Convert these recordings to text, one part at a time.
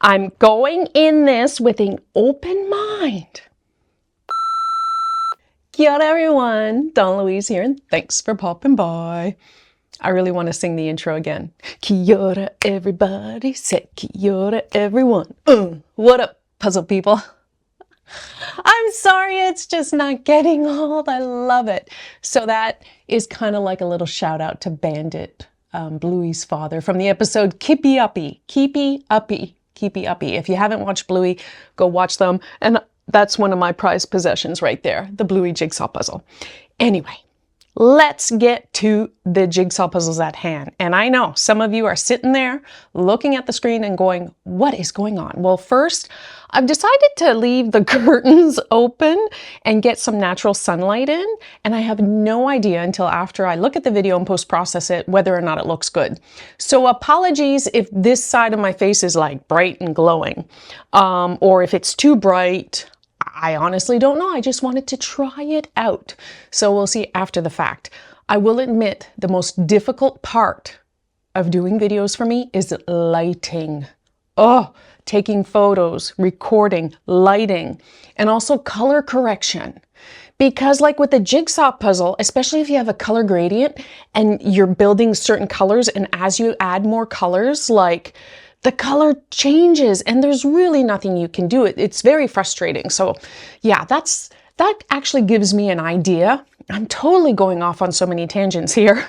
I'm going in this with an open mind. Kia ora everyone, Donnalouise here, and thanks for popping by. I really want to sing the intro again. Kia ora everybody, say kia ora everyone. What up, puzzle people? I'm sorry, it's just not getting old. I love it. So that is kind of like a little shout out to Bandit, Bluey's father, from the episode Keepy Uppy. Keepy Uppy. Keepy Uppy. If you haven't watched Bluey, go watch them. And that's one of my prized possessions right there, the Bluey Jigsaw puzzle. Anyway, let's get to the jigsaw puzzles at hand. And I know some of you are sitting there looking at the screen and going, what is going on? Well, first, I've decided to leave the curtains open and get some natural sunlight in. And I have no idea until after I look at the video and post-process it, whether or not it looks good. So apologies if this side of my face is like bright and glowing, or if it's too bright. I honestly don't know. I just wanted to try it out. So we'll see after the fact. I will admit the most difficult part of doing videos for me is lighting. Oh, taking photos, recording, lighting, and also color correction. Because like with the jigsaw puzzle, especially if you have a color gradient and you're building certain colors, and as you add more colors, like the color changes and there's really nothing you can do. It's very frustrating. So yeah, that actually gives me an idea. I'm totally going off on so many tangents here.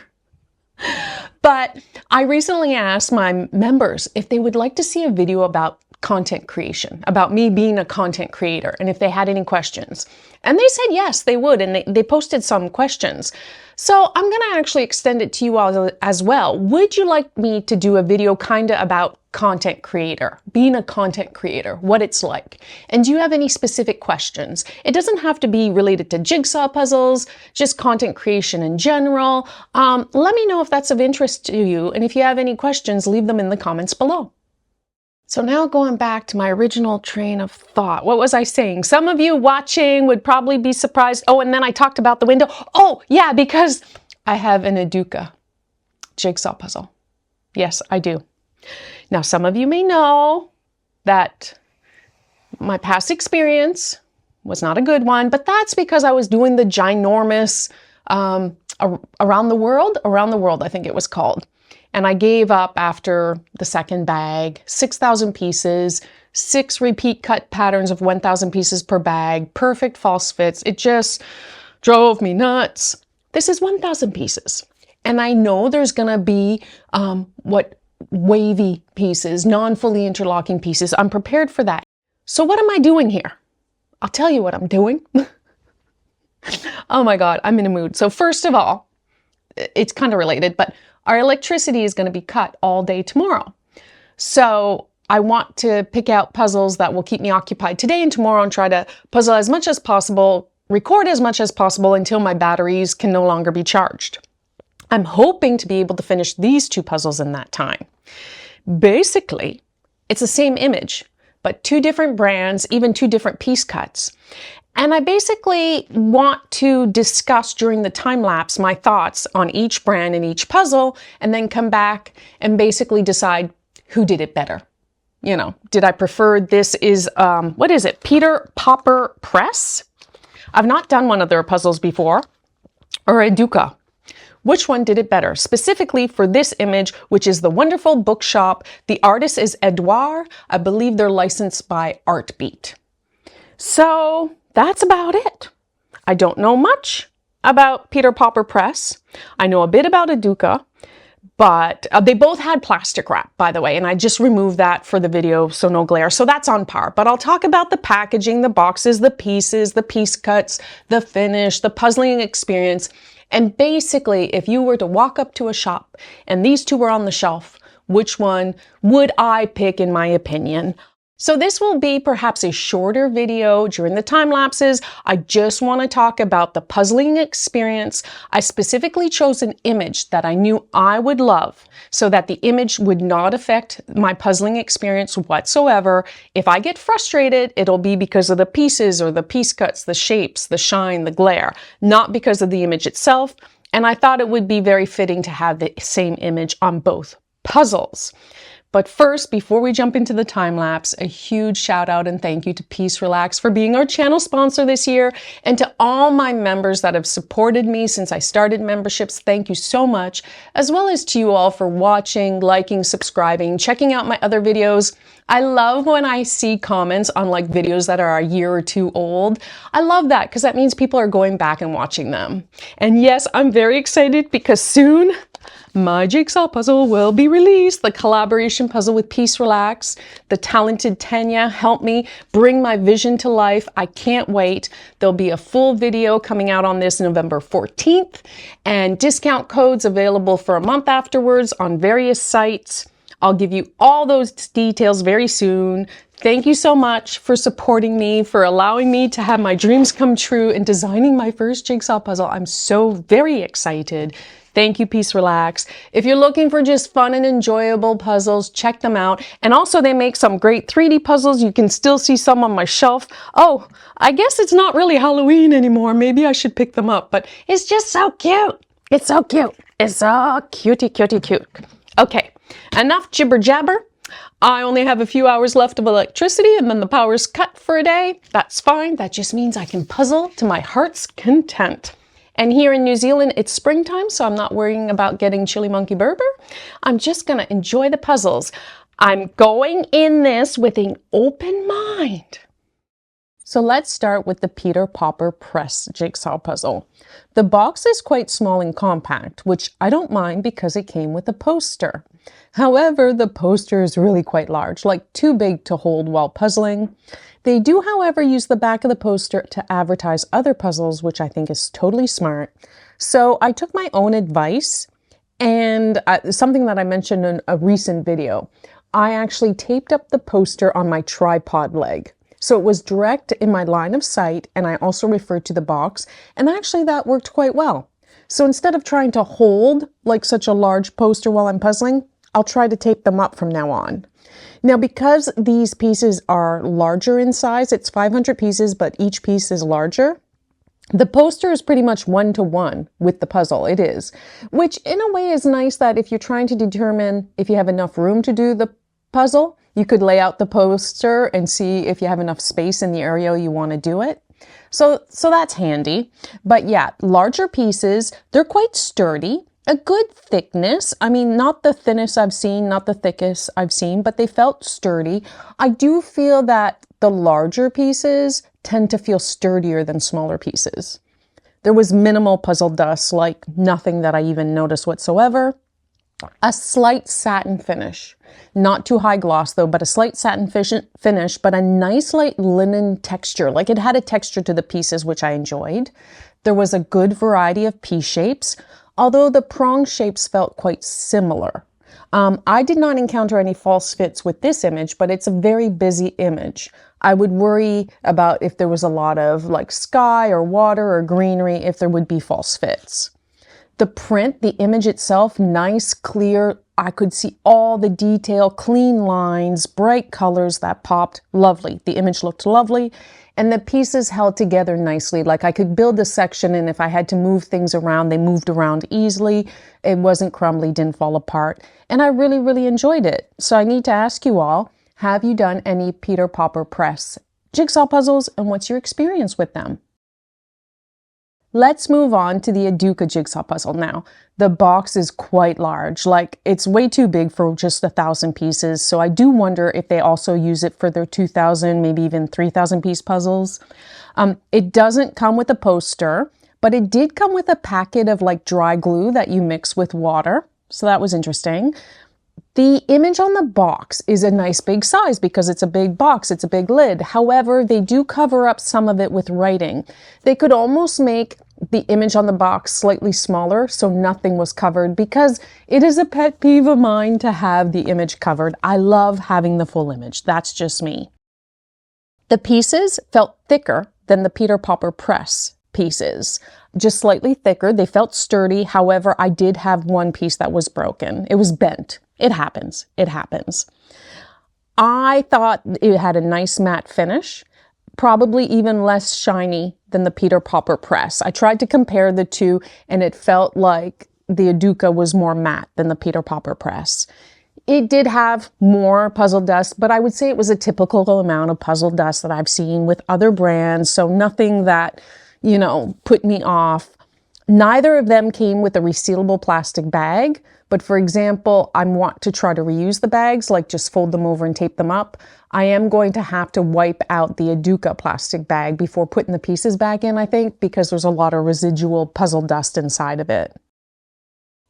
But I recently asked my members if they would like to see a video about content creation, about me being a content creator, and if they had any questions. And they said yes, they would, and they posted some questions. So I'm going to actually extend it to you all as well. Would you like me to do a video kind of about content creator, being a content creator, what it's like? And do you have any specific questions? It doesn't have to be related to jigsaw puzzles, just content creation in general. Let me know if that's of interest to you. And if you have any questions, leave them in the comments below. So now going back to my original train of thought, what was I saying? Some of you watching would probably be surprised. Oh, and then I talked about the window. Oh, yeah, because I have an Educa jigsaw puzzle. Yes, I do. Now, some of you may know that my past experience was not a good one, but that's because I was doing the ginormous around the world, I think it was called. And I gave up after the second bag, 6,000 pieces, 6 repeat cut patterns of 1,000 pieces per bag, perfect false fits. It just drove me nuts. This is 1,000 pieces. And I know there's gonna be wavy pieces, non-fully interlocking pieces. I'm prepared for that. So what am I doing here? I'll tell you what I'm doing. Oh my God, I'm in a mood. So first of all, it's kind of related, but our electricity is going to be cut all day tomorrow. So I want to pick out puzzles that will keep me occupied today and tomorrow and try to puzzle as much as possible, record as much as possible until my batteries can no longer be charged. I'm hoping to be able to finish these 2 puzzles in that time. Basically, it's the same image, but 2 different brands, even 2 different piece cuts. And I basically want to discuss during the time lapse my thoughts on each brand and each puzzle, and then come back and basically decide who did it better. You know, did I prefer this is, what is it? Pauper Press? I've not done one of their puzzles before. Or Educa. Which one did it better? Specifically for this image, which is the wonderful Bookshop. The artist is Eduard. I believe they're licensed by Artbeat. So that's about it. I don't know much about Pauper Press. I know a bit about Educa, but they both had plastic wrap, by the way, and I just removed that for the video, so no glare. So that's on par. But I'll talk about the packaging, the boxes, the pieces, the piece cuts, the finish, the puzzling experience. And basically, if you were to walk up to a shop and these 2 were on the shelf, which one would I pick in my opinion? So this will be perhaps a shorter video during the time lapses. I just want to talk about the puzzling experience. I specifically chose an image that I knew I would love so that the image would not affect my puzzling experience whatsoever. If I get frustrated, it'll be because of the pieces or the piece cuts, the shapes, the shine, the glare, not because of the image itself. And I thought it would be very fitting to have the same image on both puzzles. But first, before we jump into the time lapse, a huge shout out and thank you to Peace Relax for being our channel sponsor this year, and to all my members that have supported me since I started memberships. Thank you so much, as well as to you all for watching, liking, subscribing, checking out my other videos. I love when I see comments on like videos that are a year or two old. I love that because that means people are going back and watching them. And yes, I'm very excited because soon my Jigsaw puzzle will be released. The collaboration puzzle with Peace Relax. The talented Tanya helped me bring my vision to life. I can't wait. There'll be a full video coming out on this November 14th, and discount codes available for a month afterwards on various sites. I'll give you all those details very soon. Thank you so much for supporting me, for allowing me to have my dreams come true and designing my first Jigsaw puzzle. I'm so very excited. Thank you, Peace Relax. If you're looking for just fun and enjoyable puzzles, check them out. And also they make some great 3D puzzles. You can still see some on my shelf. Oh, I guess it's not really Halloween anymore. Maybe I should pick them up, but it's just so cute. It's so cute. It's so cutie, cutie, cute. Okay, enough jibber jabber. I only have a few hours left of electricity and then the power's cut for a day. That's fine. That just means I can puzzle to my heart's content. And here in New Zealand, it's springtime, so I'm not worrying about getting chili monkey Berber. I'm just gonna enjoy the puzzles. I'm going in this with an open mind. So let's start with the Peter Pauper Press Jigsaw puzzle. The box is quite small and compact, which I don't mind because it came with a poster. However, the poster is really quite large, like too big to hold while puzzling. They do, however, use the back of the poster to advertise other puzzles, which I think is totally smart. So I took my own advice, and something that I mentioned in a recent video. I actually taped up the poster on my tripod leg. So it was direct in my line of sight, and I also referred to the box, and actually that worked quite well. So instead of trying to hold like such a large poster while I'm puzzling, I'll try to tape them up from now on. Now, because these pieces are larger in size, it's 500 pieces, but each piece is larger. The poster is pretty much one-to-one with the puzzle. It is, which in a way is nice that if you're trying to determine if you have enough room to do the puzzle, you could lay out the poster and see if you have enough space in the area you want to do it. So that's handy. But yeah, larger pieces, they're quite sturdy. A good thickness. I mean, not the thinnest I've seen, not the thickest I've seen, but they felt sturdy. I do feel that the larger pieces tend to feel sturdier than smaller pieces. There was minimal puzzle dust, like nothing that I even noticed whatsoever. A slight satin finish. Not too high gloss though, but a slight satin finish, but a nice light linen texture. Like it had a texture to the pieces, which I enjoyed. There was a good variety of piece shapes, although the prong shapes felt quite similar. I did not encounter any false fits with this image, but it's a very busy image. I would worry about if there was a lot of like sky or water or greenery, if there would be false fits. The print, the image itself, nice, clear. I could see all the detail, clean lines, bright colors that popped. Lovely. The image looked lovely. And the pieces held together nicely. Like I could build a section, and if I had to move things around, they moved around easily. It wasn't crumbly, didn't fall apart. And I really, really enjoyed it. So I need to ask you all, have you done any Peter Pauper Press jigsaw puzzles, and what's your experience with them? Let's move on to the Educa jigsaw puzzle now. The box is quite large, like it's way too big for just 1,000 pieces. So I do wonder if they also use it for their 2,000, maybe even 3,000 piece puzzles. It doesn't come with a poster, but it did come with a packet of like dry glue that you mix with water. So that was interesting. The image on the box is a nice big size because it's a big box, it's a big lid. However, they do cover up some of it with writing. They could almost make the image on the box slightly smaller so nothing was covered, because it is a pet peeve of mine to have the image covered. I love having the full image. That's just me. The pieces felt thicker than the Peter Pauper Press pieces. Just slightly thicker. They felt sturdy. However, I did have one piece that was broken. It was bent. It happens. It happens. I thought it had a nice matte finish, probably even less shiny than the Peter Pauper Press. I tried to compare the two, and it felt like the Educa was more matte than the Peter Pauper Press. It did have more puzzle dust, but I would say it was a typical amount of puzzle dust that I've seen with other brands. So nothing that, you know, put me off. Neither of them came with a resealable plastic bag. But for example, I want to try to reuse the bags, like just fold them over and tape them up. I am going to have to wipe out the Educa plastic bag before putting the pieces back in, I think, because there's a lot of residual puzzle dust inside of it.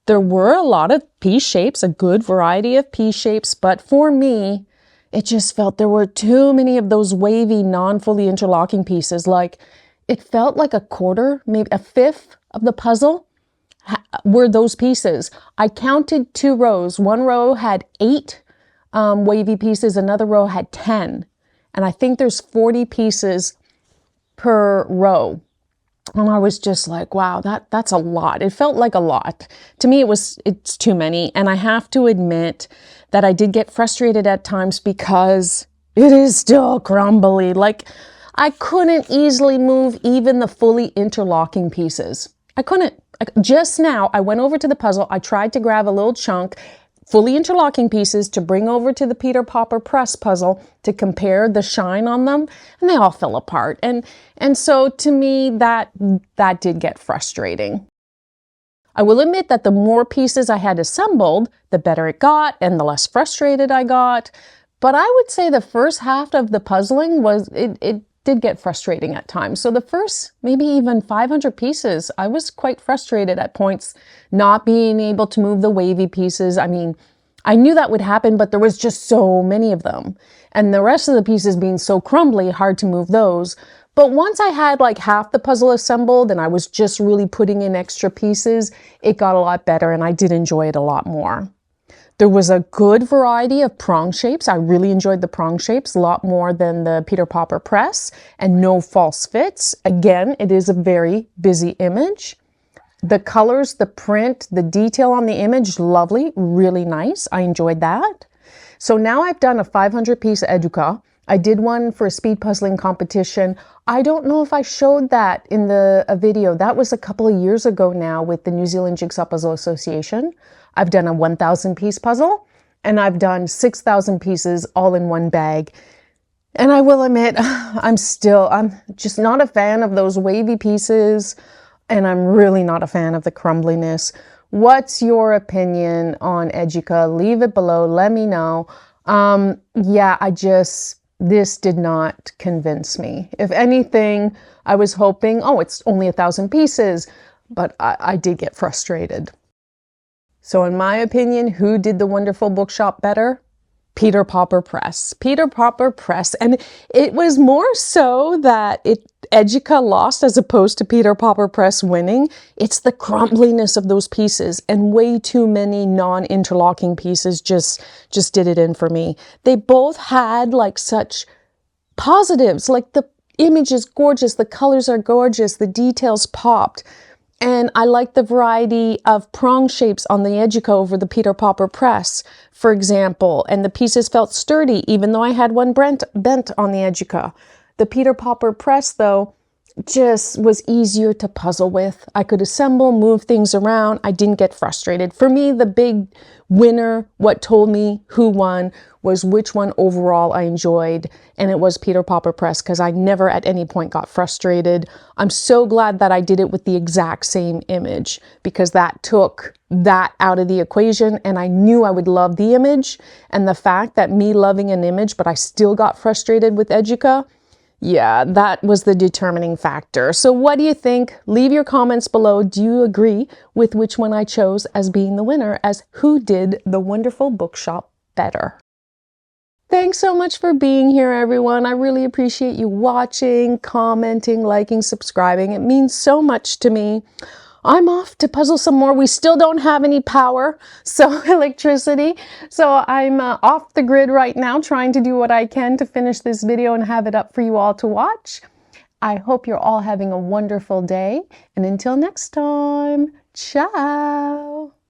There were a lot of piece shapes, a good variety of piece shapes, but for me, it just felt there were too many of those wavy, non-fully interlocking pieces. Like, it felt like a quarter, maybe a fifth of the puzzle were those pieces. I counted 2 rows. One row had 8 wavy pieces, another row had 10. And I think there's 40 pieces per row. And I was just like, wow, that's a lot. It felt like a lot. To me, it's too many. And I have to admit that I did get frustrated at times because it is still crumbly. Like, I couldn't easily move even the fully interlocking pieces. I couldn't. Just now, I went over to the puzzle. I tried to grab a little chunk, fully interlocking pieces, to bring over to the Peter Pauper press puzzle to compare the shine on them, and they all fell apart. And so to me, that did get frustrating. I will admit that the more pieces I had assembled, the better it got and the less frustrated I got. But I would say the first half of the puzzling it did get frustrating at times. So the first, maybe even 500 pieces, I was quite frustrated at points, not being able to move the wavy pieces. I mean, I knew that would happen, but there was just so many of them. And the rest of the pieces being so crumbly, hard to move those. But once I had like half the puzzle assembled and I was just really putting in extra pieces, it got a lot better and I did enjoy it a lot more. There was a good variety of prong shapes. I really enjoyed the prong shapes a lot more than the Peter Pauper press, and no false fits. Again, it is a very busy image. The colors, the print, the detail on the image, lovely, really nice. I enjoyed that. So now I've done a 500 piece Educa. I did one for a speed puzzling competition. I don't know if I showed that in a video. That was a couple of years ago now with the New Zealand Jigsaw Puzzle Association. I've done a 1,000 piece puzzle, and I've done 6,000 pieces all in one bag. And I will admit, I'm just not a fan of those wavy pieces, and I'm really not a fan of the crumbliness. What's your opinion on Educa? Leave it below, let me know. Yeah, this did not convince me. If anything, I was hoping, oh, it's only 1,000 pieces, but I did get frustrated. So in my opinion, who did the wonderful Bookshop better? Peter Pauper Press. Peter Pauper Press. And it was more so that Educa lost as opposed to Peter Pauper Press winning. It's the crumbliness of those pieces, and way too many non-interlocking pieces just did it in for me. They both had like such positives, like the image is gorgeous, the colors are gorgeous, the details popped. And I like the variety of prong shapes on the Educa over the Peter Pauper press, for example. And the pieces felt sturdy, even though I had one bent on the Educa. The Peter Pauper press, though, just was easier to puzzle with. I could assemble, move things around. I didn't get frustrated. For me, the big winner, what told me who won, was which one overall I enjoyed. And it was Peter Pauper Press, because I never at any point got frustrated. I'm so glad that I did it with the exact same image, because that took that out of the equation, and I knew I would love the image. And the fact that me loving an image, but I still got frustrated with Educa, yeah, that was the determining factor. So what do you think? Leave your comments below. Do you agree with which one I chose as being the winner, as who did the wonderful Bookshop better? Thanks so much for being here, everyone. I really appreciate you watching, commenting, liking, subscribing. It means so much to me. I'm off to puzzle some more. We still don't have any power, so electricity. So I'm off the grid right now, trying to do what I can to finish this video and have it up for you all to watch. I hope you're all having a wonderful day. And until next time, ciao.